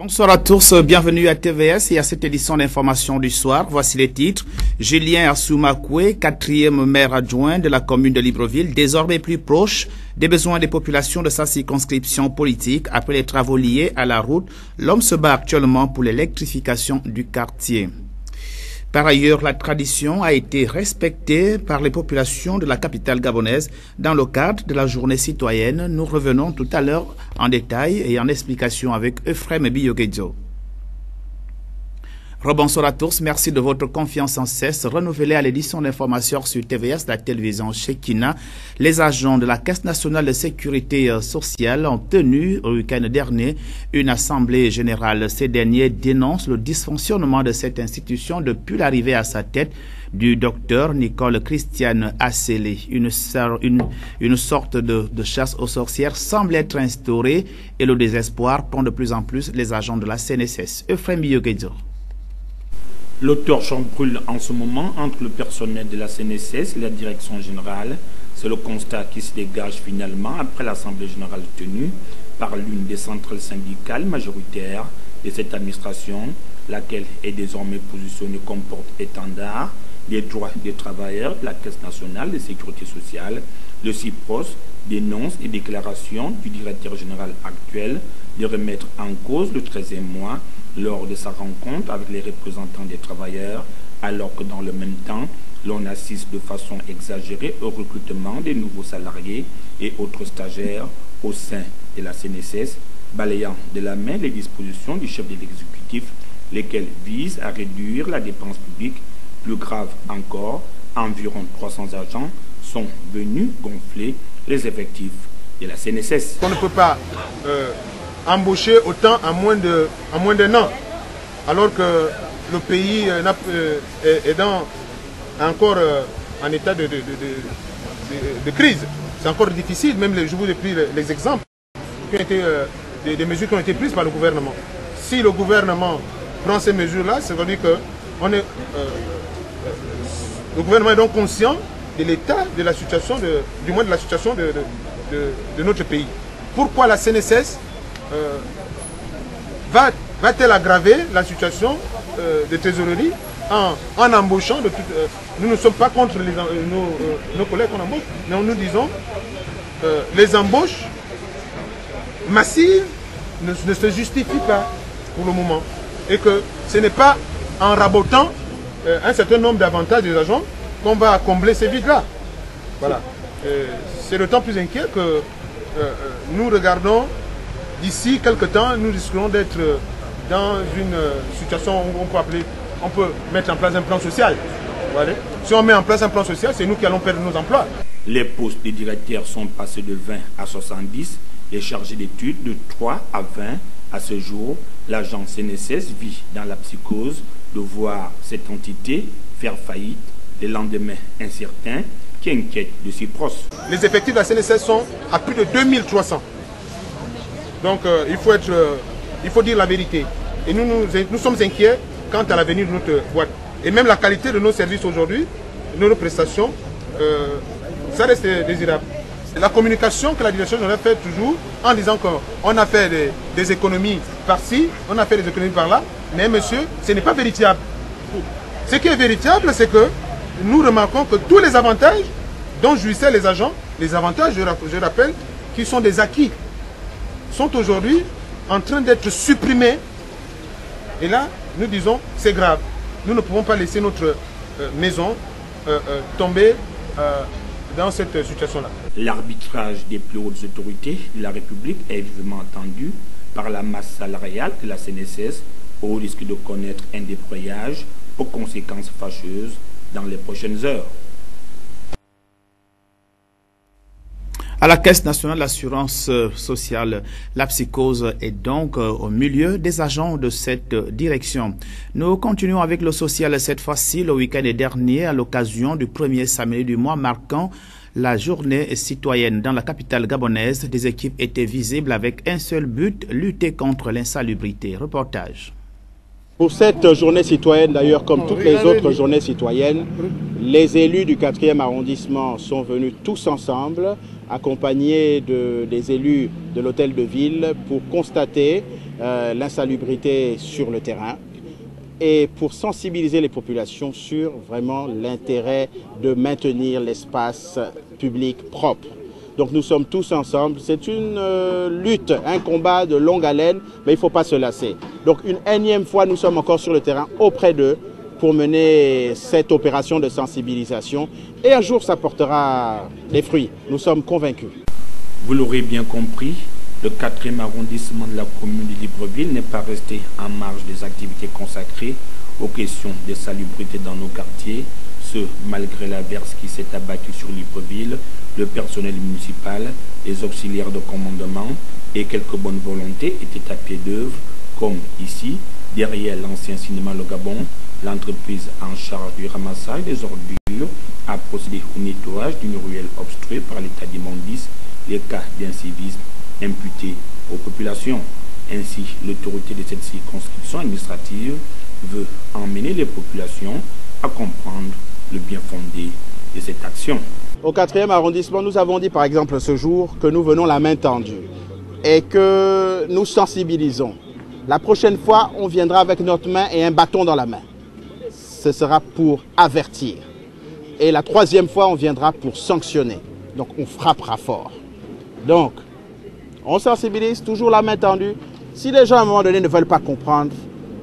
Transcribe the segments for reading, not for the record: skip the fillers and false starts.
Bonsoir à tous, bienvenue à TVS et à cette édition d'information du soir. Voici les titres. Julien Assoumakwe, 4e maire adjoint de la commune de Libreville, désormais plus proche des besoins des populations de sa circonscription politique. Après les travaux liés à la route, l'homme se bat actuellement pour l'électrification du quartier. Par ailleurs, la tradition a été respectée par les populations de la capitale gabonaise dans le cadre de la journée citoyenne. Nous revenons tout à l'heure en détail et en explication avec Euphrem Biyogedzo. Rebonsoir à tous, merci de votre confiance sans cesse renouvelée à l'édition d'information sur TVS, la télévision Shekina. Les agents de la Caisse nationale de sécurité sociale ont tenu au week-end dernier une assemblée générale. Ces derniers dénoncent le dysfonctionnement de cette institution depuis l'arrivée à sa tête du docteur Nicole Christiane Assélé. Une sorte de chasse aux sorcières semble être instaurée et le désespoir prend de plus en plus les agents de la CNSS. Euphrem Biyogedzo. Le torche brûle en ce moment entre le personnel de la CNSS et la direction générale. C'est le constat qui se dégage finalement après l'Assemblée générale tenue par l'une des centrales syndicales majoritaires de cette administration, laquelle est désormais positionnée comme porte-étendard des droits des travailleurs de la Caisse nationale de sécurité sociale. Le CIPROS dénonce les déclarations du directeur général actuel de remettre en cause le 13e mois lors de sa rencontre avec les représentants des travailleurs, alors que dans le même temps, l'on assiste de façon exagérée au recrutement des nouveaux salariés et autres stagiaires au sein de la CNSS, balayant de la main les dispositions du chef de l'exécutif, lesquelles visent à réduire la dépense publique. Plus grave encore, environ 300 agents sont venus gonfler les effectifs de la CNSS. On ne peut pas embaucher autant en moins d'un an, alors que le pays est encore en état de crise. C'est encore difficile, même je vous ai pris les exemples qui ont été, des mesures qui ont été prises par le gouvernement. Si le gouvernement prend ces mesures-là, ça veut dire que le gouvernement est donc conscient de l'état de la situation, du moins de la situation de notre pays. Pourquoi la CNSS va-t-elle aggraver la situation de trésorerie en embauchant nous ne sommes pas contre nos collègues qu'on embauche, mais nous disons les embauches massives ne se justifient pas pour le moment et que ce n'est pas en rabotant un certain nombre d'avantages des agents qu'on va combler ces vides-là. Voilà. C'est d'autant plus inquiet que nous regardons d'ici quelques temps, nous risquerons d'être dans une situation où on peut mettre en place un plan social. Voilà. Si on met en place un plan social, c'est nous qui allons perdre nos emplois. Les postes des directeurs sont passés de 20 à 70, les chargés d'études de 3 à 20. À ce jour, l'agent CNSS vit dans la psychose de voir cette entité faire faillite, les lendemains incertains qui inquiètent de ses proches. Les effectifs de la CNSS sont à plus de 2300. Donc il faut dire la vérité. Et nous sommes inquiets quant à l'avenir de notre boîte. Et même la qualité de nos services aujourd'hui, de nos prestations, ça reste désirable. La communication que la direction générale fait toujours en disant qu'on a fait des économies par-ci, on a fait des économies par-là, mais monsieur, ce n'est pas véritable. Ce qui est véritable, c'est que nous remarquons que tous les avantages dont jouissaient les agents, les avantages, je rappelle, qui sont des acquis, sont aujourd'hui en train d'être supprimés. Et là, nous disons, c'est grave. Nous ne pouvons pas laisser notre maison tomber dans cette situation-là. L'arbitrage des plus hautes autorités de la République est vivement attendu par la masse salariale de la CNSS, au risque de connaître un débrayage aux conséquences fâcheuses dans les prochaines heures. À la Caisse nationale d'assurance sociale, la psychose est donc au milieu des agents de cette direction. Nous continuons avec le social cette fois-ci le week-end dernier à l'occasion du premier samedi du mois marquant la journée citoyenne. Dans la capitale gabonaise, des équipes étaient visibles avec un seul but, lutter contre l'insalubrité. Reportage. Pour cette journée citoyenne, d'ailleurs, comme toutes les autres journées citoyennes, les élus du 4e arrondissement sont venus tous ensemble, accompagnés des élus de l'hôtel de ville, pour constater l'insalubrité sur le terrain et pour sensibiliser les populations sur vraiment l'intérêt de maintenir l'espace public propre. Donc nous sommes tous ensemble. C'est une lutte, un combat de longue haleine, mais il ne faut pas se lasser. Donc une énième fois, nous sommes encore sur le terrain auprès d'eux pour mener cette opération de sensibilisation. Et un jour, ça portera des fruits. Nous sommes convaincus. Vous l'aurez bien compris, le 4e arrondissement de la commune de Libreville n'est pas resté en marge des activités consacrées aux questions de salubrité dans nos quartiers. Ce, malgré l'averse qui s'est abattue sur Libreville, le personnel municipal, les auxiliaires de commandement et quelques bonnes volontés étaient à pied d'œuvre, comme ici, derrière l'ancien cinéma Le Gabon, l'entreprise en charge du ramassage des ordures a procédé au nettoyage d'une ruelle obstruée par l'état d'immondice, les cas d'incivisme imputés aux populations. Ainsi, l'autorité de cette circonscription administrative veut emmener les populations à comprendre le bien fondé de cette action. Au 4e arrondissement, nous avons dit par exemple ce jour que nous venons la main tendue et que nous sensibilisons. La prochaine fois, on viendra avec notre main et un bâton dans la main. Ce sera pour avertir. Et la 3e fois, on viendra pour sanctionner. Donc on frappera fort. Donc, on sensibilise, toujours la main tendue. Si les gens à un moment donné ne veulent pas comprendre,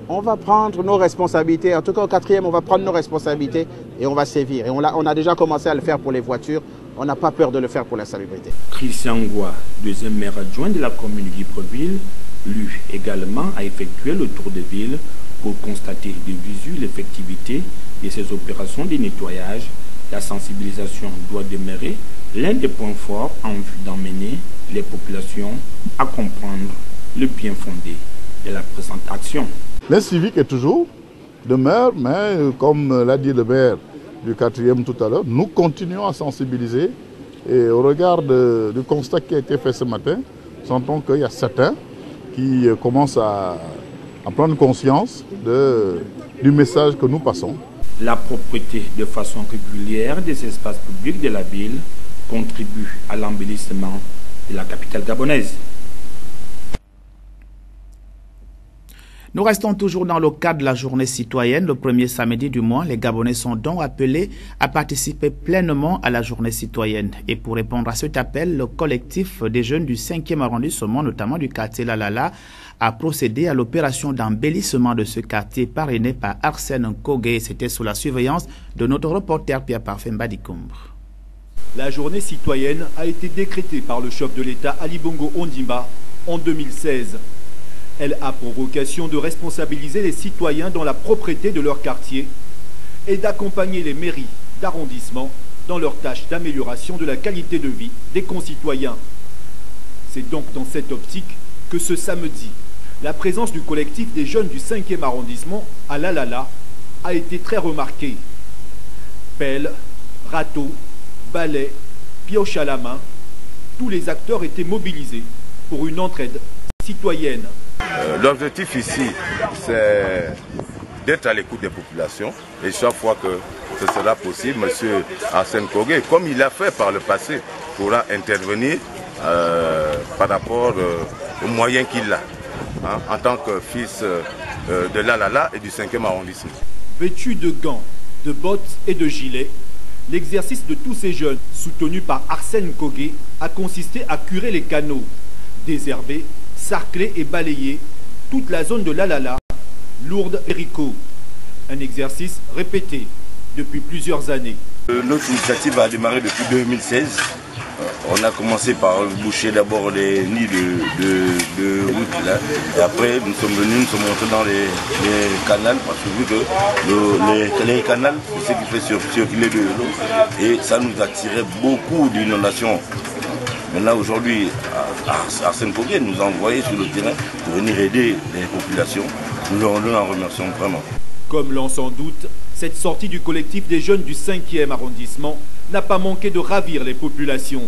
on va prendre nos responsabilités. En tout cas, au 4e, on va prendre nos responsabilités et on va sévir. Et on a déjà commencé à le faire pour les voitures. On n'a pas peur de le faire pour la salubrité. Christian Ngoua, 2e maire adjoint de la commune de Libreville, lui également a effectué le tour de ville pour constater de visu l'effectivité de ces opérations de nettoyage. La sensibilisation doit demeurer l'un des points forts en vue d'emmener les populations à comprendre le bien fondé de la présente action. L'incivique est toujours demeure, mais comme l'a dit le maire du 4e tout à l'heure, nous continuons à sensibiliser et au regard du constat qui a été fait ce matin, nous sentons qu'il y a certains qui commencent à prendre conscience du message que nous passons. La propreté de façon régulière des espaces publics de la ville contribue à l'embellissement de la capitale gabonaise. Nous restons toujours dans le cadre de la journée citoyenne. Le premier samedi du mois, les Gabonais sont donc appelés à participer pleinement à la journée citoyenne. Et pour répondre à cet appel, le collectif des jeunes du 5e arrondissement, notamment du quartier Lalala, a procédé à l'opération d'embellissement de ce quartier parrainé par Arsène Nkogé. C'était sous la surveillance de notre reporter Pierre Parfait Mbadikumbre. La journée citoyenne a été décrétée par le chef de l'État Ali Bongo Ondimba en 2016. Elle a pour vocation de responsabiliser les citoyens dans la propreté de leur quartier et d'accompagner les mairies d'arrondissement dans leur tâche d'amélioration de la qualité de vie des concitoyens. C'est donc dans cette optique que ce samedi, la présence du collectif des jeunes du 5e arrondissement à Lalala a été très remarquée. Pelle, râteau, balai, pioche à la main, tous les acteurs étaient mobilisés pour une entraide citoyenne. L'objectif ici, c'est d'être à l'écoute des populations et chaque fois que ce sera possible, M. Arsène Nkogé, comme il a fait par le passé, pourra intervenir par rapport aux moyens qu'il a en tant que fils de Lalala et du 5e arrondissement. Vêtus de gants, de bottes et de gilets, l'exercice de tous ces jeunes, soutenus par Arsène Nkogé, a consisté à curer les canaux, désherber, sarcler et balayer toute la zone de Lalala, Lourdes et Rico. Un exercice répété depuis plusieurs années. Notre initiative a démarré depuis 2016. On a commencé par boucher d'abord les nids de route là. Et après nous sommes montés dans les canals parce que vu que les canals, c'est ce qui fait circuler de l'eau et ça nous attirait beaucoup d'inondations. Maintenant aujourd'hui, Arsène Nkogé nous a envoyé sur le terrain pour venir aider les populations. Nous en remercions vraiment. Comme l'on s'en doute, cette sortie du collectif des jeunes du 5e arrondissement n'a pas manqué de ravir les populations.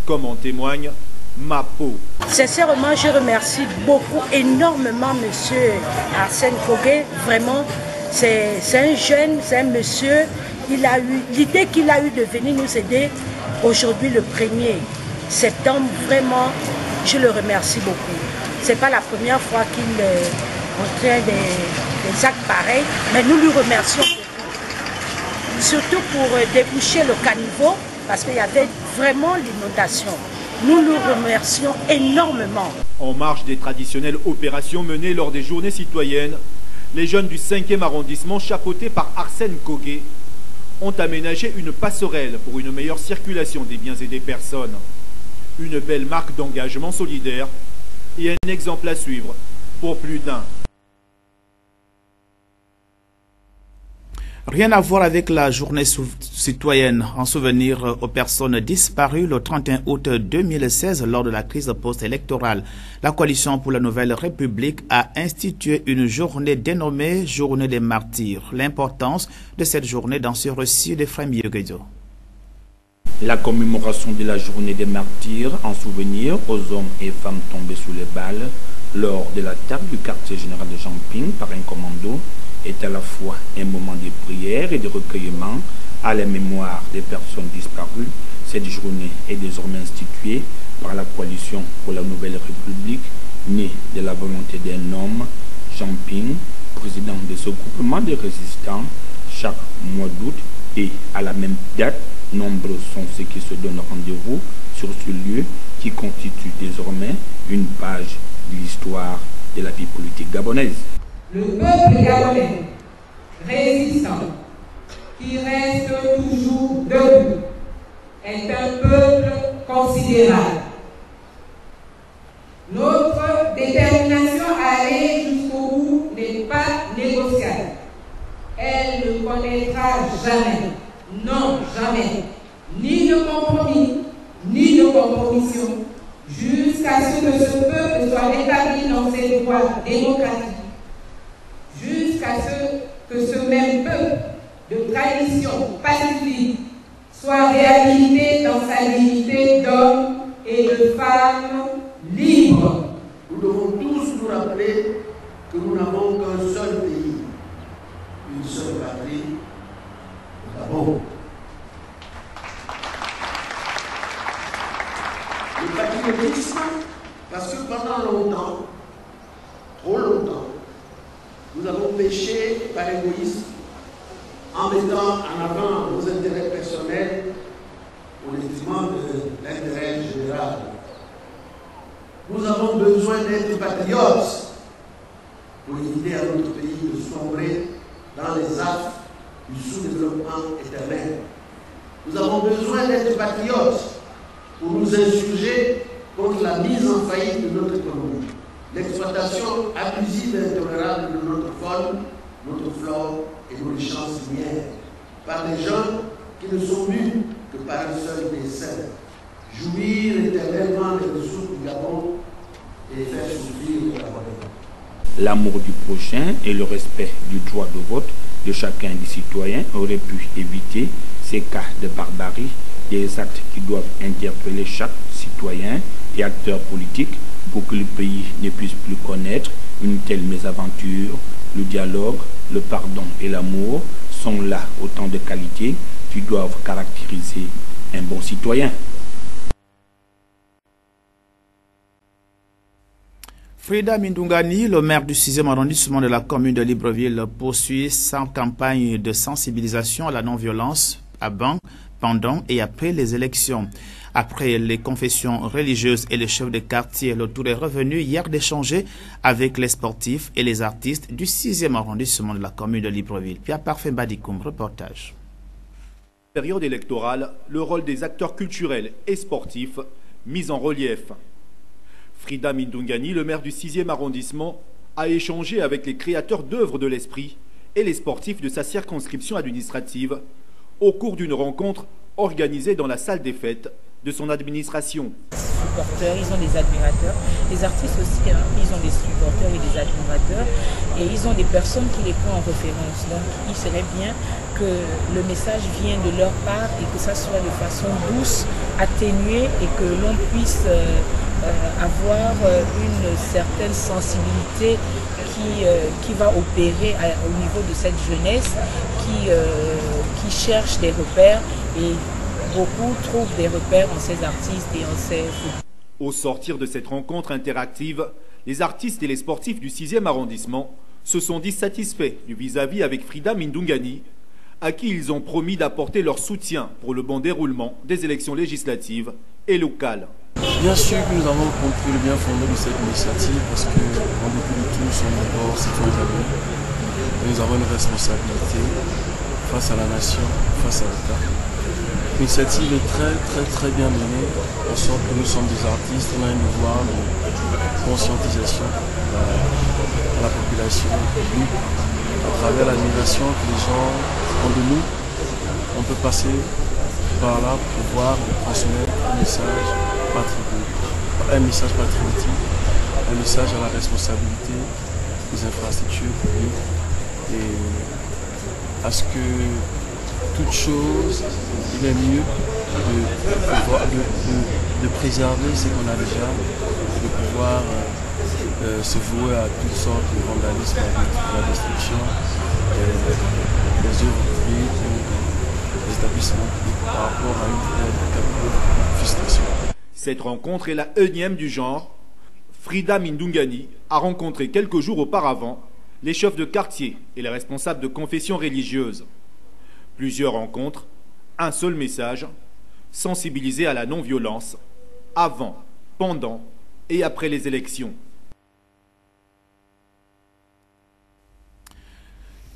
Comme en témoigne Mapo. Sincèrement, je remercie beaucoup, énormément M. Arsène Nkogé. Vraiment, c'est un jeune, c'est un monsieur. L'idée qu'il a eue de venir nous aider aujourd'hui le 1er septembre, vraiment, je le remercie beaucoup. Ce n'est pas la première fois qu'il retient des actes pareils, mais nous lui remercions beaucoup. Surtout pour déboucher le caniveau, parce qu'il y avait vraiment l'inondation. Nous le remercions énormément. En marge des traditionnelles opérations menées lors des journées citoyennes, les jeunes du 5e arrondissement, chapeautés par Arsène Kogué, ont aménagé une passerelle pour une meilleure circulation des biens et des personnes. Une belle marque d'engagement solidaire et un exemple à suivre pour plus d'un. Rien à voir avec la journée citoyenne en souvenir aux personnes disparues le 31 août 2016 lors de la crise post-électorale. La Coalition pour la Nouvelle République a institué une journée dénommée Journée des Martyrs. L'importance de cette journée dans ce récit de Frem Yoguedo. La commémoration de la Journée des Martyrs en souvenir aux hommes et femmes tombés sous les balles lors de l'attaque du quartier général de Jamping par un commando est à la fois un moment de prière et de recueillement à la mémoire des personnes disparues. Cette journée est désormais instituée par la Coalition pour la Nouvelle République, née de la volonté d'un homme, Jamping, président de ce groupement de résistants, chaque mois d'août, et à la même date, nombreux sont ceux qui se donnent rendez-vous sur ce lieu qui constitue désormais une page de l'histoire de la vie politique gabonaise. Le peuple gabonais, résistant, qui reste toujours debout, est un peuple considérable. Notre détermination à aller jusqu'au bout n'est pas négociable. Elle ne connaîtra jamais, non jamais, ni de compromis, ni de compromission, jusqu'à ce que ce peuple soit rétabli dans ses droits démocratiques, jusqu'à ce que ce même peuple de tradition pacifique soit réhabilité dans sa dignité d'homme et de femme libre. Nous devons tous nous rappeler que nous n'avons qu'un seul pays, une seule patrie, le Gabon. Le patriotisme, parce que pendant longtemps, trop longtemps, nous avons péché par égoïsme en mettant en avant nos intérêts personnels au détriment de l'intérêt général. Nous avons besoin d'être patriotes pour éviter à notre pays de sombrer dans les affres du sous-développement éternel. Nous avons besoin d'être patriotes pour nous insurger contre la mise en faillite de notre économie, l'exploitation abusive et intolérable de notre faune, notre flore et nos richesses minières, par des gens qui ne sont mus que par un seul dessein, jouir éternellement des ressources du Gabon et faire souffrir les Gabonais. L'amour du prochain et le respect du droit de vote de chacun des citoyens auraient pu éviter ces cas de barbarie, des actes qui doivent interpeller chaque citoyen et acteur politique pour que le pays ne puisse plus connaître une telle mésaventure. Le dialogue, le pardon et l'amour sont là autant de qualités qui doivent caractériser un bon citoyen. Frida Mindungani, le maire du 6e arrondissement de la commune de Libreville, poursuit sa campagne de sensibilisation à la non-violence avant, pendant et après les élections. Après les confessions religieuses et les chefs de quartier, le tour est revenu hier d'échanger avec les sportifs et les artistes du 6e arrondissement de la commune de Libreville. Pierre Parfait Badikoum, reportage. Période électorale, le rôle des acteurs culturels et sportifs mis en relief. Frida Mindungani, le maire du 6e arrondissement, a échangé avec les créateurs d'œuvres de l'esprit et les sportifs de sa circonscription administrative au cours d'une rencontre organisée dans la salle des fêtes de son administration. Supporters, ils ont des admirateurs, les artistes aussi, hein, ils ont des supporters et des admirateurs, et ils ont des personnes qui les prennent en référence. Donc il serait bien que le message vienne de leur part et que ça soit de façon douce, atténuée, et que l'on puisse avoir une certaine sensibilité qui va opérer au niveau de cette jeunesse qui cherche des repères, et beaucoup trouvent des repères en ces artistes et en ces... Au sortir de cette rencontre interactive, les artistes et les sportifs du 6e arrondissement se sont dit satisfaits du vis-à-vis avec Frida Mindungani, à qui ils ont promis d'apporter leur soutien pour le bon déroulement des élections législatives et locales. Bien sûr que nous avons compris le bien fondé de cette initiative parce qu'en dépit de tout, nous sommes d'abord citoyens abonnés et nous avons une responsabilité face à la nation, face à l'État. L'initiative est très bien menée, en sorte que nous sommes des artistes, on a un devoir de conscientisation à la population publique, à travers l'admiration que les gens ont de nous. On peut passer par là pour pouvoir transmettre un message patriotique, un message à la responsabilité des infrastructures publiques et à ce que toute chose, il est mieux de préserver ce qu'on a déjà, de pouvoir se vouer à toutes sortes de vandalisme, à la destruction des œuvres publiques, des établissements publics par rapport à une frustration. Cette rencontre est la 1e du genre. Frida Mindungani a rencontré quelques jours auparavant les chefs de quartier et les responsables de confessions religieuses. Plusieurs rencontres, un seul message, sensibiliser à la non-violence avant, pendant et après les élections.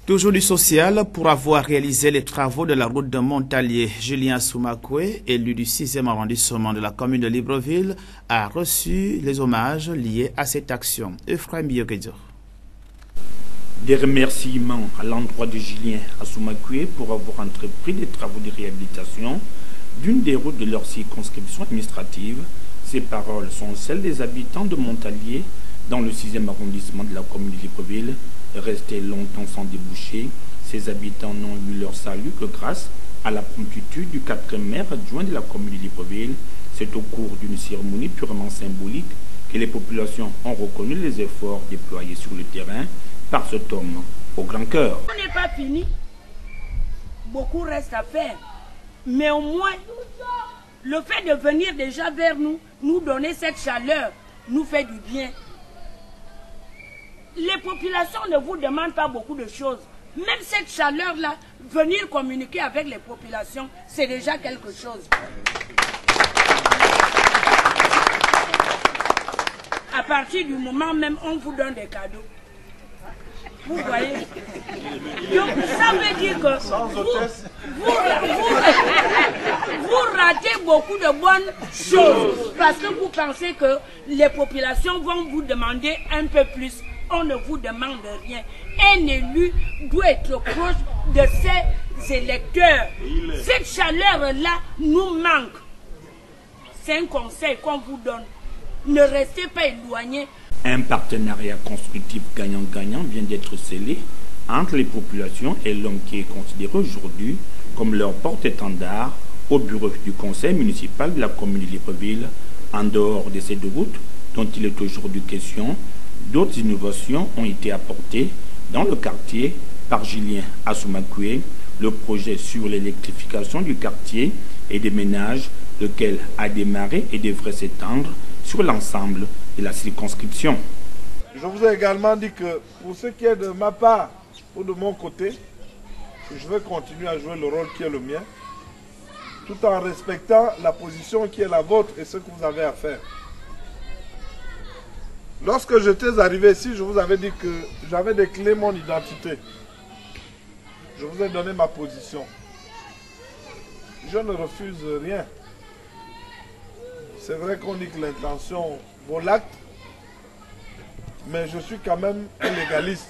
Toujours du social, pour avoir réalisé les travaux de la route de Montalier, Julien Soumakwe, élu du 6e arrondissement de la commune de Libreville, a reçu les hommages liés à cette action. Ephraim Bioguedzo. Des remerciements à l'endroit de Julien Soumakwe pour avoir entrepris des travaux de réhabilitation d'une des routes de leur circonscription administrative. Ces paroles sont celles des habitants de Montalier, dans le 6e arrondissement de la commune de Libreville. Restés longtemps sans déboucher, ces habitants n'ont eu leur salut que grâce à la promptitude du 4e maire adjoint de la commune de Libreville. C'est au cours d'une cérémonie purement symbolique que les populations ont reconnu les efforts déployés sur le terrain par cet homme au grand cœur. On n'est pas fini. Beaucoup reste à faire. Mais au moins, le fait de venir déjà vers nous, nous donner cette chaleur, nous fait du bien. Les populations ne vous demandent pas beaucoup de choses. Même cette chaleur-là, venir communiquer avec les populations, c'est déjà quelque chose. À partir du moment même, on vous donne des cadeaux. Vous voyez? Donc ça veut dire que vous ratez beaucoup de bonnes choses. Parce que vous pensez que les populations vont vous demander un peu plus. On ne vous demande rien. Un élu doit être proche de ses électeurs. Cette chaleur-là nous manque. C'est un conseil qu'on vous donne. Ne restez pas éloignés. Un partenariat constructif gagnant-gagnant vient d'être scellé entre les populations et l'homme qui est considéré aujourd'hui comme leur porte-étendard au bureau du conseil municipal de la commune de Libreville. En dehors de ces deux routes dont il est aujourd'hui question, d'autres innovations ont été apportées dans le quartier par Julien Soumakwe. Le projet sur l'électrification du quartier et des ménages, lequel a démarré et devrait s'étendre sur l'ensemble de la circonscription. Je vous ai également dit que pour ce qui est de ma part ou de mon côté, je vais continuer à jouer le rôle qui est le mien, tout en respectant la position qui est la vôtre et ce que vous avez à faire. Lorsque j'étais arrivé ici, je vous avais dit que j'avais déclaré mon identité. Je vous ai donné ma position. Je ne refuse rien. C'est vrai qu'on dit que l'intention vaut l'acte, mais je suis quand même un légaliste.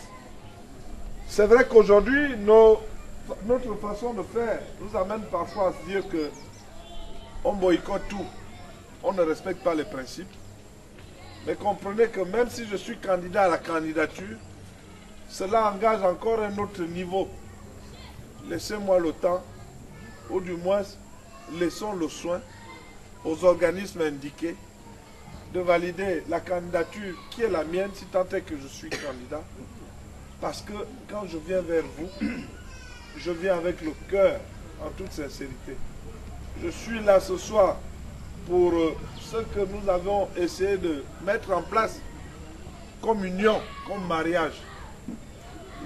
C'est vrai qu'aujourd'hui, notre façon de faire nous amène parfois à se dire que on boycotte tout, on ne respecte pas les principes. Mais comprenez que même si je suis candidat à la candidature, cela engage encore un autre niveau. Laissez-moi le temps, ou du moins laissons le soin aux organismes indiqués de valider la candidature qui est la mienne, si tant est que je suis candidat. Parce que quand je viens vers vous, je viens avec le cœur, en toute sincérité. Je suis là ce soir pour ce que nous avons essayé de mettre en place comme union, comme mariage,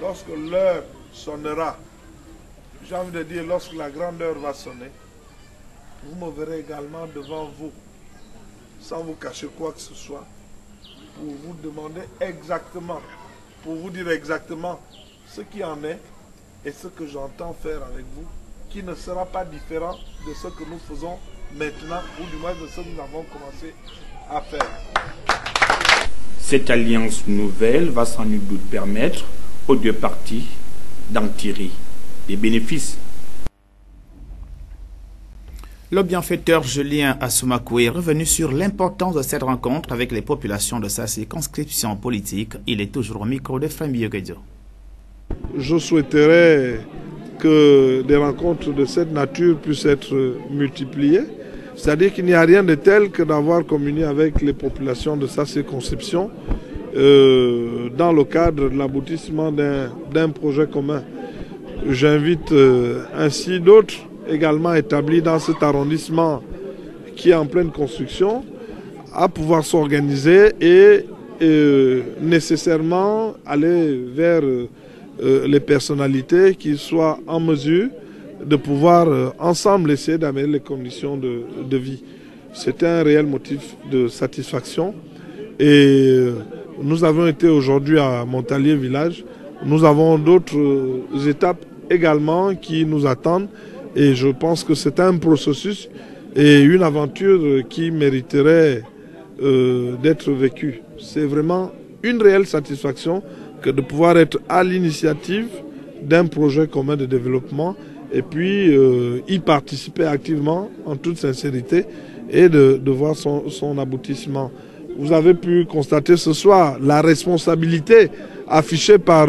lorsque l'heure sonnera, j'ai envie de dire lorsque la grande heure va sonner, vous me verrez également devant vous, sans vous cacher quoi que ce soit, pour vous demander exactement, pour vous dire exactement ce qui en est et ce que j'entends faire avec vous, qui ne sera pas différent de ce que nous faisons maintenant, ou du moins de ce que nous avons commencé à faire. Cette alliance nouvelle va sans nul doute permettre aux deux parties d'en tirer des bénéfices. Le bienfaiteur Julien Assoumakwe est revenu sur l'importance de cette rencontre avec les populations de sa circonscription politique. Il est toujours au micro de Frem Biogedio. Je souhaiterais que des rencontres de cette nature puissent être multipliées. C'est-à-dire qu'il n'y a rien de tel que d'avoir communié avec les populations de sa circonscription dans le cadre de l'aboutissement d'un projet commun. J'invite ainsi d'autres également établis dans cet arrondissement qui est en pleine construction à pouvoir s'organiser et nécessairement aller vers les personnalités qui soient en mesure de pouvoir ensemble essayer d'améliorer les conditions de vie. C'est un réel motif de satisfaction et nous avons été aujourd'hui à Montalier Village. Nous avons d'autres étapes également qui nous attendent et je pense que c'est un processus et une aventure qui mériterait d'être vécue. C'est vraiment une réelle satisfaction que de pouvoir être à l'initiative d'un projet commun de développement et puis y participer activement en toute sincérité et de voir son aboutissement. Vous avez pu constater ce soir la responsabilité affichée par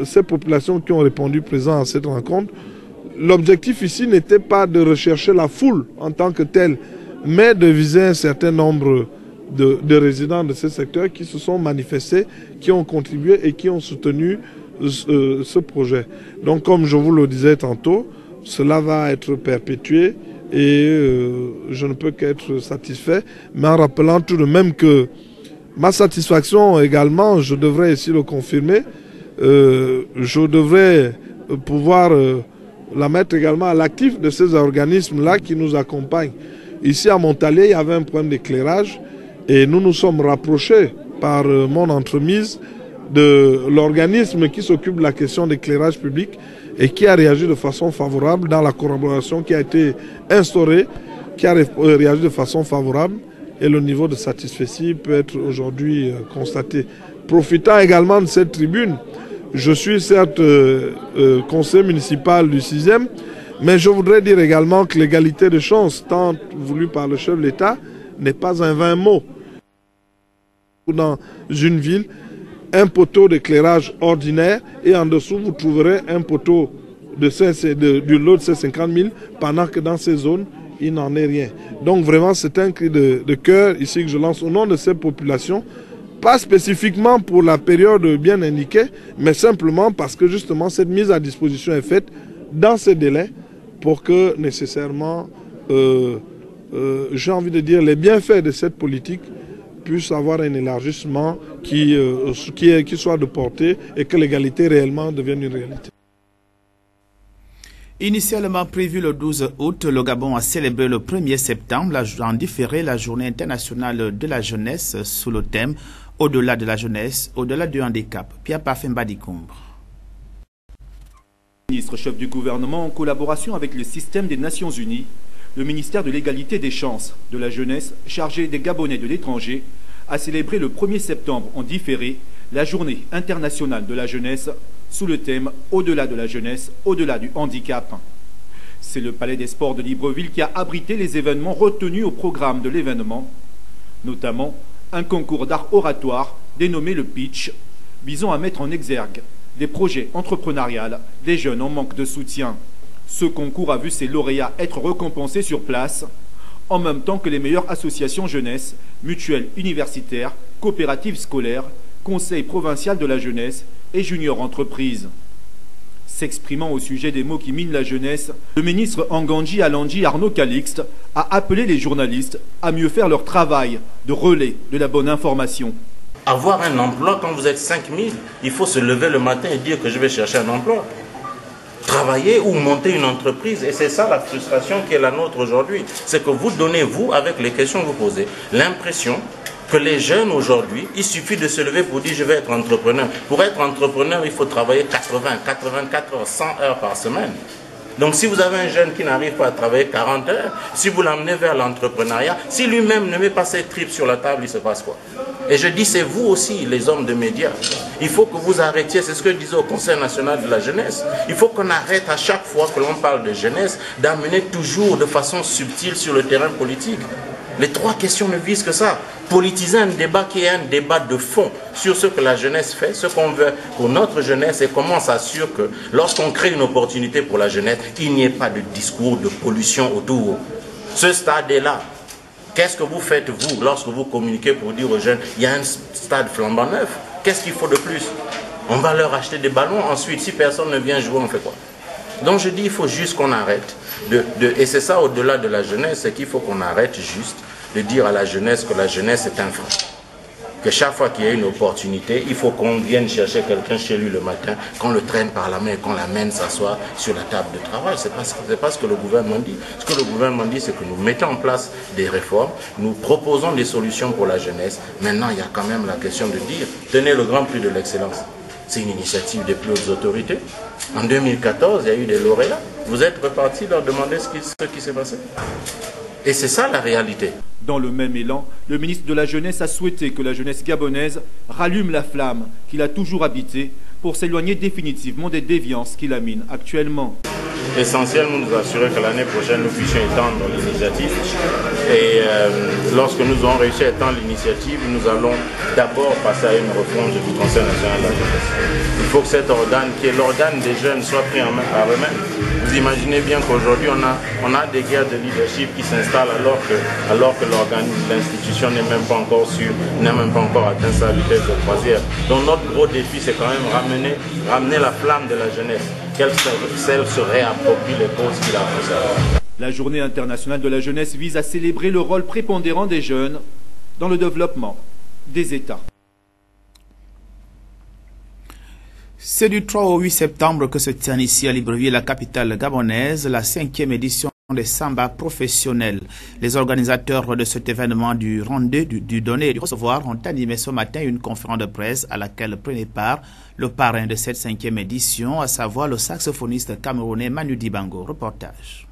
ces populations qui ont répondu présent à cette rencontre. L'objectif ici n'était pas de rechercher la foule en tant que telle, mais de viser un certain nombre de résidents de ce secteur qui se sont manifestés, qui ont contribué et qui ont soutenu ce projet. Donc comme je vous le disais tantôt, cela va être perpétué et je ne peux qu'être satisfait, mais en rappelant tout de même que ma satisfaction également, je devrais ici le confirmer, je devrais pouvoir la mettre également à l'actif de ces organismes-là qui nous accompagnent. Ici à Montalier, il y avait un problème d'éclairage et nous nous sommes rapprochés par mon entremise de l'organisme qui s'occupe de la question d'éclairage public et qui a réagi de façon favorable dans la collaboration qui a été instaurée, qui a réagi de façon favorable et le niveau de satisfaction peut être aujourd'hui constaté. Profitant également de cette tribune, je suis certes conseiller municipal du 6e, mais je voudrais dire également que l'égalité de chance, tant voulue par le chef de l'État, n'est pas un vain mot. Dans une ville, un poteau d'éclairage ordinaire et en dessous, vous trouverez un poteau du lot de ces 50 000, pendant que dans ces zones, il n'en est rien. Donc vraiment, c'est un cri de cœur ici que je lance au nom de ces populations, pas spécifiquement pour la période bien indiquée, mais simplement parce que justement cette mise à disposition est faite dans ces délais pour que nécessairement, j'ai envie de dire, les bienfaits de cette politique puissent avoir un élargissement qui soit de portée et que l'égalité réellement devienne une réalité. Initialement prévu le 12 août, le Gabon a célébré le 1er septembre en différé la journée internationale de la jeunesse sous le thème « Au-delà de la jeunesse, au-delà du handicap ». Pierre Pafemba Dicombre. Ministre chef du gouvernement en collaboration avec le système des Nations Unies, le ministère de l'égalité des chances de la jeunesse chargé des Gabonais de l'étranger a célébré le 1er septembre en différé la journée internationale de la jeunesse sous le thème « Au-delà de la jeunesse, au-delà du handicap ». C'est le Palais des Sports de Libreville qui a abrité les événements retenus au programme de l'événement, notamment un concours d'art oratoire dénommé le Pitch, visant à mettre en exergue des projets entrepreneuriaux des jeunes en manque de soutien. Ce concours a vu ses lauréats être récompensés sur place, en même temps que les meilleures associations jeunesse, mutuelles universitaires, coopératives scolaires, conseil provincial de la jeunesse et junior entreprises. S'exprimant au sujet des maux qui minent la jeunesse, le ministre Anganji Alandji Arnaud Calixte a appelé les journalistes à mieux faire leur travail de relais de la bonne information. Avoir un emploi, quand vous êtes 5000, il faut se lever le matin et dire que je vais chercher un emploi. Travailler ou monter une entreprise. Et c'est ça la frustration qui est la nôtre aujourd'hui. C'est que vous donnez, vous, avec les questions que vous posez, l'impression que les jeunes aujourd'hui, il suffit de se lever pour dire je vais être entrepreneur. Pour être entrepreneur, il faut travailler 80, 84 heures, 100 heures par semaine. Donc si vous avez un jeune qui n'arrive pas à travailler 40 heures, si vous l'amenez vers l'entrepreneuriat, si lui-même ne met pas ses tripes sur la table, il se passe quoi? Et je dis, c'est vous aussi, les hommes de médias. Il faut que vous arrêtiez, c'est ce que je disais au Conseil national de la jeunesse. Il faut qu'on arrête à chaque fois que l'on parle de jeunesse, d'amener toujours de façon subtile sur le terrain politique. Les trois questions ne visent que ça. Politiser un débat qui est un débat de fond sur ce que la jeunesse fait, ce qu'on veut pour notre jeunesse et comment on s'assure que lorsqu'on crée une opportunité pour la jeunesse, il n'y ait pas de discours de pollution autour. Ce stade est là. Qu'est-ce que vous faites, vous, lorsque vous communiquez pour dire aux jeunes, il y a un stade flambant neuf? Qu'est-ce qu'il faut de plus? On va leur acheter des ballons, ensuite, si personne ne vient jouer, on fait quoi? Donc je dis, il faut juste qu'on arrête. Et c'est ça, au-delà de la jeunesse, c'est qu'il faut qu'on arrête juste de dire à la jeunesse que la jeunesse est un frein. Que chaque fois qu'il y a une opportunité, il faut qu'on vienne chercher quelqu'un chez lui le matin, qu'on le traîne par la main et qu'on l'amène s'asseoir sur la table de travail. Ce n'est pas ce que le gouvernement dit. Ce que le gouvernement dit, c'est que nous mettons en place des réformes, nous proposons des solutions pour la jeunesse. Maintenant, il y a quand même la question de dire, tenez le Grand Prix de l'Excellence. C'est une initiative des plus hautes autorités. En 2014, il y a eu des lauréats. Vous êtes repartis leur demander ce qui s'est passé. Et c'est ça la réalité. Dans le même élan, le ministre de la Jeunesse a souhaité que la jeunesse gabonaise rallume la flamme qu'il a toujours habitée pour s'éloigner définitivement des déviances qui la minent actuellement. Essentiellement, nous assurer que l'année prochaine, nous puissions étendre l'initiative. Et lorsque nous aurons réussi à étendre l'initiative, nous allons d'abord passer à une refonte du Conseil national de la jeunesse. Il faut que cet organe, qui est l'organe des jeunes, soit pris en main par eux-mêmes. Vous imaginez bien qu'aujourd'hui, on a des guerres de leadership qui s'installent alors que l'institution n'est même pas encore sûre, n'a même pas encore atteint sa vitesse de croisière. Donc notre gros défi, c'est quand même ramener la flamme de la jeunesse. Qu'elle se réapproprie les causes qu'il a conservées. La Journée internationale de la jeunesse vise à célébrer le rôle prépondérant des jeunes dans le développement des États. C'est du 3 au 8 septembre que se tient ici à Libreville, la capitale gabonaise, la 5e édition des Samba professionnels. Les organisateurs de cet événement du rendez-vous, du donner et du recevoir ont animé ce matin une conférence de presse à laquelle prenait part le parrain de cette 5e édition, à savoir le saxophoniste camerounais Manu Dibango. Reportage.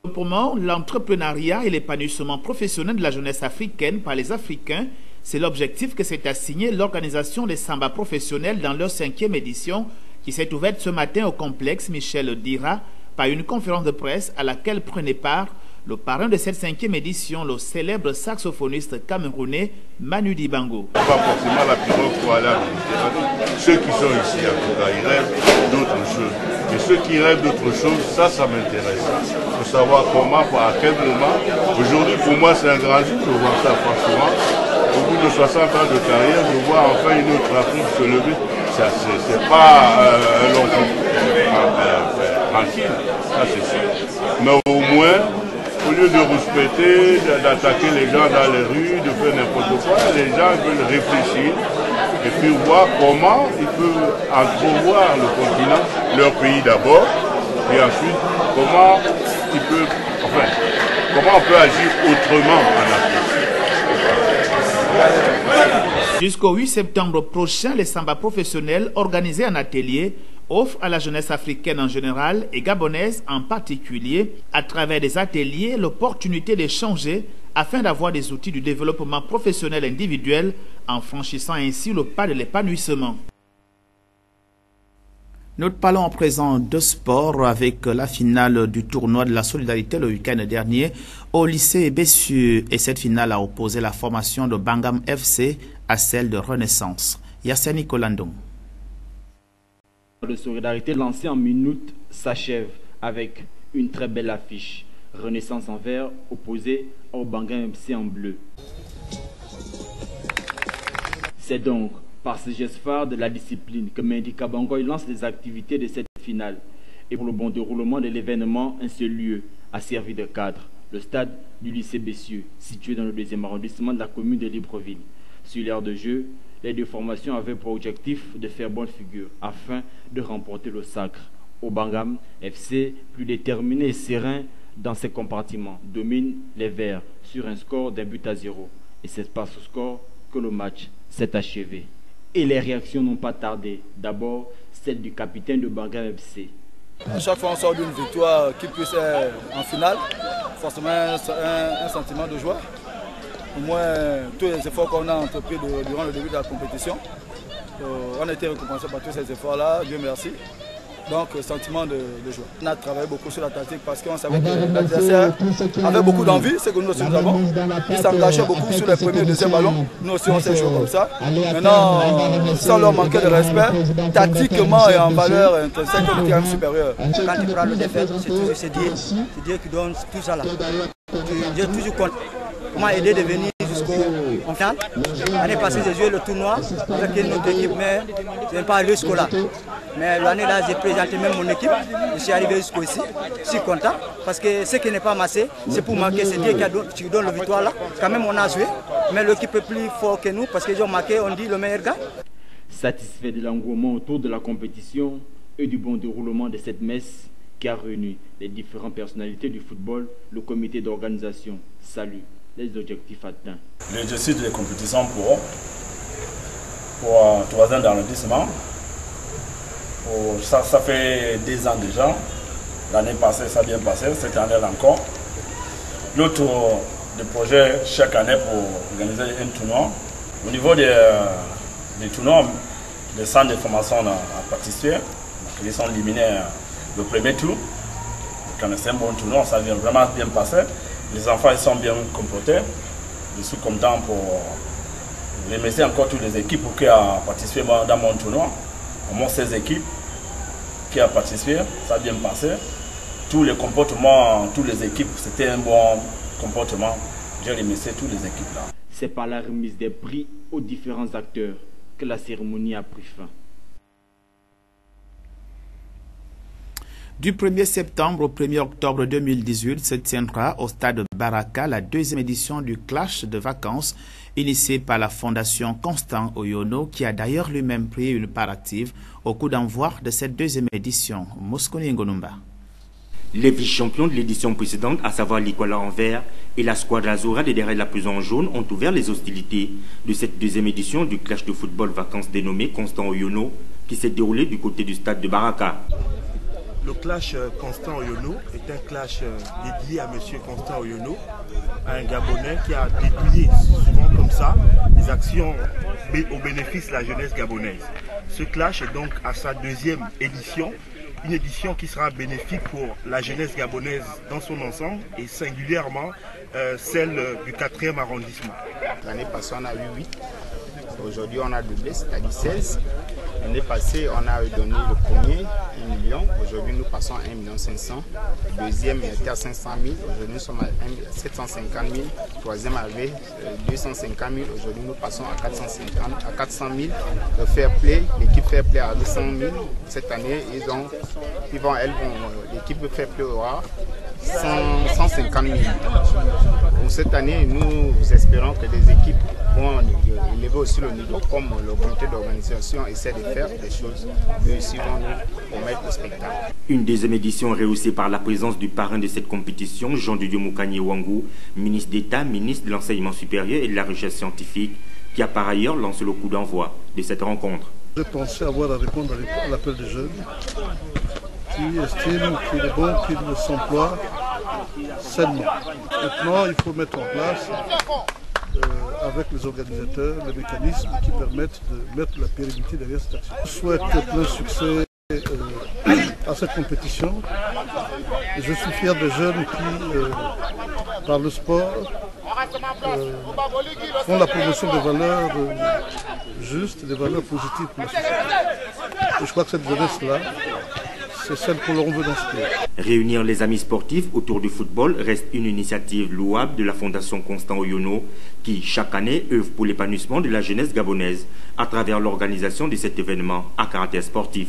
L'entrepreneuriat et l'épanouissement professionnel de la jeunesse africaine par les Africains, c'est l'objectif que s'est assigné l'organisation des Samba professionnels dans leur 5e édition qui s'est ouverte ce matin au complexe Michel Dira par une conférence de presse à laquelle prenait part le parrain de cette 5e édition, le célèbre saxophoniste camerounais Manu Dibango. Pas forcément la pirogue pour aller à Méditerranée. Ceux qui sont ici à Koura, ils rêvent d'autres choses. Et ceux qui rêvent d'autres choses, ça m'intéresse. Il faut savoir comment, à quel moment. Aujourd'hui, pour moi, c'est un grand jour de voir ça, franchement. Au bout de 60 ans de carrière, de voir enfin une autre Afrique se lever, c'est pas un long tranquille, ça c'est sûr. Mais au moins, au lieu de respecter, d'attaquer les gens dans les rues, de faire n'importe quoi, les gens veulent réfléchir et puis voir comment ils peuvent entrevoir le continent, leur pays d'abord, et ensuite comment on peut agir autrement en Afrique. Jusqu'au 8 septembre prochain, les Samba professionnels organisés en atelier offrent à la jeunesse africaine en général et gabonaise en particulier, à travers des ateliers, l'opportunité d'échanger afin d'avoir des outils du développement professionnel individuel en franchissant ainsi le pas de l'épanouissement. Nous parlons en présent de sport avec la finale du tournoi de la solidarité le week-end dernier au lycée Bessieux. Et cette finale a opposé la formation de Bangam FC à celle de Renaissance. Yassani Kolandong. De solidarité lancée en minutes s'achève avec une très belle affiche. Renaissance en vert opposée au Bangam FC en bleu. C'est donc par ce geste phare de la discipline que Mendy Kabangoy lance les activités de cette finale. Et pour le bon déroulement de l'événement, un seul lieu a servi de cadre, le stade du lycée Bessieux, situé dans le 2e arrondissement de la commune de Libreville. Sur l'aire de jeu, les deux formations avaient pour objectif de faire bonne figure afin de remporter le sacre. Obangam FC, plus déterminé et serein dans ses compartiments, domine les Verts sur un score d'1-0. Et c'est par ce score que le match s'est achevé. Et les réactions n'ont pas tardé. D'abord, celle du capitaine de Obangam FC. À chaque fois on sort d'une victoire qui puisse être en finale, forcément un sentiment de joie. Au moins, tous les efforts qu'on a entrepris durant le début de la compétition, on a été récompensé par tous ces efforts-là, Dieu merci. Donc, sentiment de joie. On a travaillé beaucoup sur la tactique parce qu'on savait que l'adversaire avait beaucoup d'envie, c'est que nous aussi nous avons. Ils s'engageaient beaucoup sur les premiers et deuxièmes ballons. Nous aussi on s'est joué comme ça. Maintenant, sans leur manquer de respect, tactiquement et en valeur intrinsèque, on était quand même supérieur. Quand tu prends le défaite, c'est Dieu qui donne tout ça là. Dieu toujours compte. Comment aider de venir jusqu'au final. L'année passée, j'ai joué le tournoi avec une autre équipe, mais je n'ai pas allé jusqu'au-là. Mais l'année là, j'ai présenté même mon équipe. Je suis arrivé jusqu'au-ci. Je suis content parce que ce qui n'est pas massé, c'est pour marquer. C'est Dieu qui donne la victoire là. Quand même, on a joué, mais l'équipe est plus fort que nous parce qu'ils ont marqué, on dit le meilleur gars. Satisfait de l'engouement autour de la compétition et du bon déroulement de cette messe qui a réuni les différentes personnalités du football, le comité d'organisation salue les objectifs atteints. L'exercice de la compétition pour 3e arrondissement, ça fait 10 ans déjà. L'année passée, ça a bien passé, cette année encore. L'autre projet chaque année pour organiser un tournoi. Au niveau des tournois, les centres de formation à participer, ils sont éliminés le premier tour. Quand c'est un bon tournoi, ça vient vraiment bien passer. Les enfants ils sont bien comportés. Je suis content pour remercier encore toutes les équipes qui ont participé dans mon tournoi. Au moins 16 équipes qui ont participé, ça a bien passé. Tous les comportements, toutes les équipes, c'était un bon comportement. J'ai remercié toutes les équipes là. C'est par la remise des prix aux différents acteurs que la cérémonie a pris fin. Du 1er septembre au 1er octobre 2018 se tiendra au stade Baraka la 2e édition du Clash de vacances initié par la Fondation Constant Oyono qui a d'ailleurs lui-même pris une part active au coup d'envoi de cette 2e édition. Mosconi Ngonumba. Les vice-champions de l'édition précédente, à savoir l'Ikwala en vert et la Squadre Azura des derrière la plus en jaune, ont ouvert les hostilités de cette 2e édition du Clash de football vacances dénommé Constant Oyono qui s'est déroulé du côté du stade de Baraka. Le clash Constant Oyono est un clash dédié à M. Constant Oyono, un Gabonais qui a déployé souvent comme ça des actions au bénéfice de la jeunesse gabonaise. Ce clash est donc à sa 2e édition, une édition qui sera bénéfique pour la jeunesse gabonaise dans son ensemble et singulièrement celle du 4e arrondissement. L'année passée on a eu 8, aujourd'hui on a doublé, c'est-à-dire 16. L'année passée, on a donné le premier, 1 million. Aujourd'hui, nous passons à 1 500 000. Le deuxième était à 500 000. Aujourd'hui, nous sommes à 750 000. Le troisième avait 250 000. Aujourd'hui, nous passons à 400 000. Le Fair Play, l'équipe Fair Play a 200 000. Cette année, l'équipe Fair Play aura 150 000. Pour cette année, nous espérons que les équipes vont élever aussi le niveau comme le comité d'organisation essaie de faire des choses. Eux aussi vont nous promettre le spectacle. Une 2e édition réussie par la présence du parrain de cette compétition, Jean-Didier Moukani Wangou, ministre d'État, ministre de l'Enseignement supérieur et de la Recherche scientifique, qui a par ailleurs lancé le coup d'envoi de cette rencontre. Je pensais avoir à répondre à l'appel des jeunes qui estiment qu'il est bon qu'ils s'emploient sainement. Maintenant, il faut mettre en place avec les organisateurs, les mécanismes qui permettent de mettre la pérennité derrière cette action. Je souhaite plein succès à cette compétition. Je suis fier des jeunes qui, par le sport, font la promotion des valeurs justes, des valeurs positives pour la société. Et je crois que cette jeunesse-là, c'est celle que l'on veut dans ce pays. Réunir les amis sportifs autour du football reste une initiative louable de la Fondation Constant Oyono qui, chaque année, œuvre pour l'épanouissement de la jeunesse gabonaise à travers l'organisation de cet événement à caractère sportif.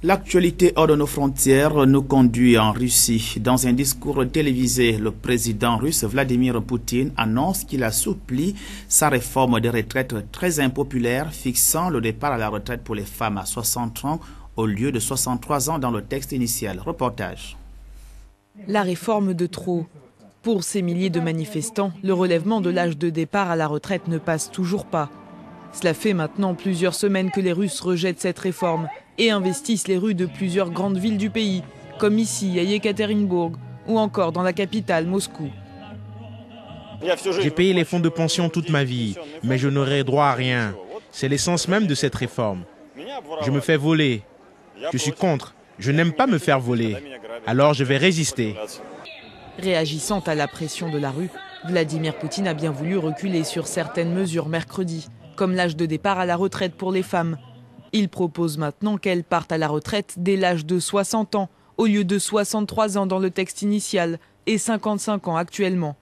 L'actualité hors de nos frontières nous conduit en Russie. Dans un discours télévisé, le président russe Vladimir Poutine annonce qu'il assouplit sa réforme des retraites très impopulaire, fixant le départ à la retraite pour les femmes à 60 ans au lieu de 63 ans dans le texte initial. Reportage. La réforme de trop. Pour ces milliers de manifestants, le relèvement de l'âge de départ à la retraite ne passe toujours pas. Cela fait maintenant plusieurs semaines que les Russes rejettent cette réforme et investissent les rues de plusieurs grandes villes du pays, comme ici à Yekaterinbourg ou encore dans la capitale Moscou. J'ai payé les fonds de pension toute ma vie, mais je n'aurai droit à rien. C'est l'essence même de cette réforme. Je me fais voler. Je suis contre. Je n'aime pas me faire voler. Alors je vais résister. Réagissant à la pression de la rue, Vladimir Poutine a bien voulu reculer sur certaines mesures mercredi, comme l'âge de départ à la retraite pour les femmes. Il propose maintenant qu'elles partent à la retraite dès l'âge de 60 ans, au lieu de 63 ans dans le texte initial et 55 ans actuellement.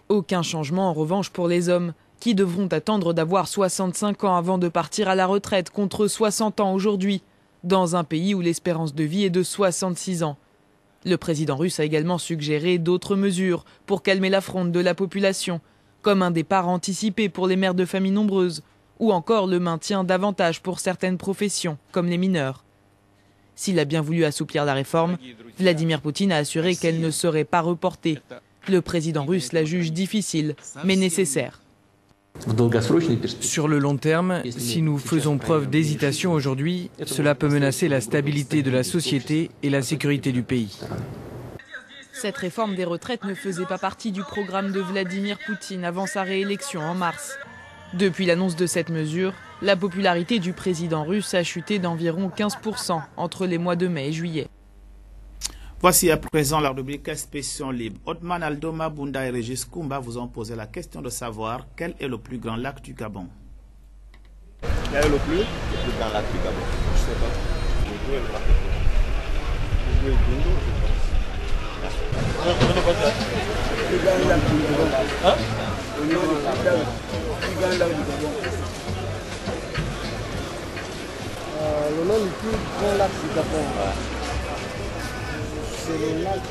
Aucun changement en revanche pour les hommes, qui devront attendre d'avoir 65 ans avant de partir à la retraite contre 60 ans aujourd'hui, dans un pays où l'espérance de vie est de 66 ans. Le président russe a également suggéré d'autres mesures pour calmer la fronde de la population, comme un départ anticipé pour les mères de familles nombreuses, ou encore le maintien d'avantages pour certaines professions, comme les mineurs. S'il a bien voulu assouplir la réforme, Vladimir Poutine a assuré qu'elle ne serait pas reportée. Le président russe la juge difficile, mais nécessaire. Sur le long terme, si nous faisons preuve d'hésitation aujourd'hui, cela peut menacer la stabilité de la société et la sécurité du pays. Cette réforme des retraites ne faisait pas partie du programme de Vladimir Poutine avant sa réélection en mars. Depuis l'annonce de cette mesure, la popularité du président russe a chuté d'environ 15% entre les mois de mai et juillet. Voici à présent la rubrique Expression libre. Otman Aldoma, Bunda et Régis Koumba vous ont posé la question de savoir quel est le plus grand lac du Gabon. Quel est le plus grand lac du Gabon? Je ne sais pas. Le nom du plus grand lac du Gabon, c'est le lac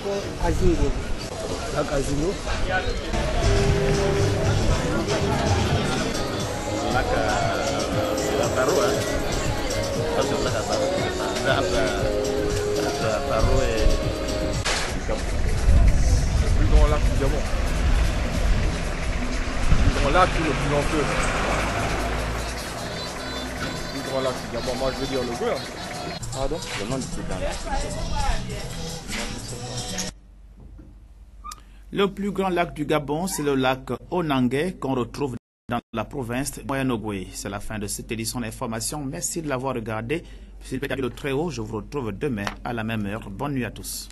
Azino. Lac Azino. lac, c'est la Taro, hein. C'est le lac Taro. La Taro et du Gabon. Le plus grand lac du Gabon. Le plus grand lac ou le plus grand fleuve? Le plus grand lac du Gabon, moi je veux dire le Gouer. Pardon? Le nom du plus grand lac. Le plus grand lac du Gabon, c'est le lac Onangé qu'on retrouve dans la province de Moyen-Ogooué. C'est la fin de cette édition d'information. Merci de l'avoir regardé. C'est le très haut. Je vous retrouve demain à la même heure. Bonne nuit à tous.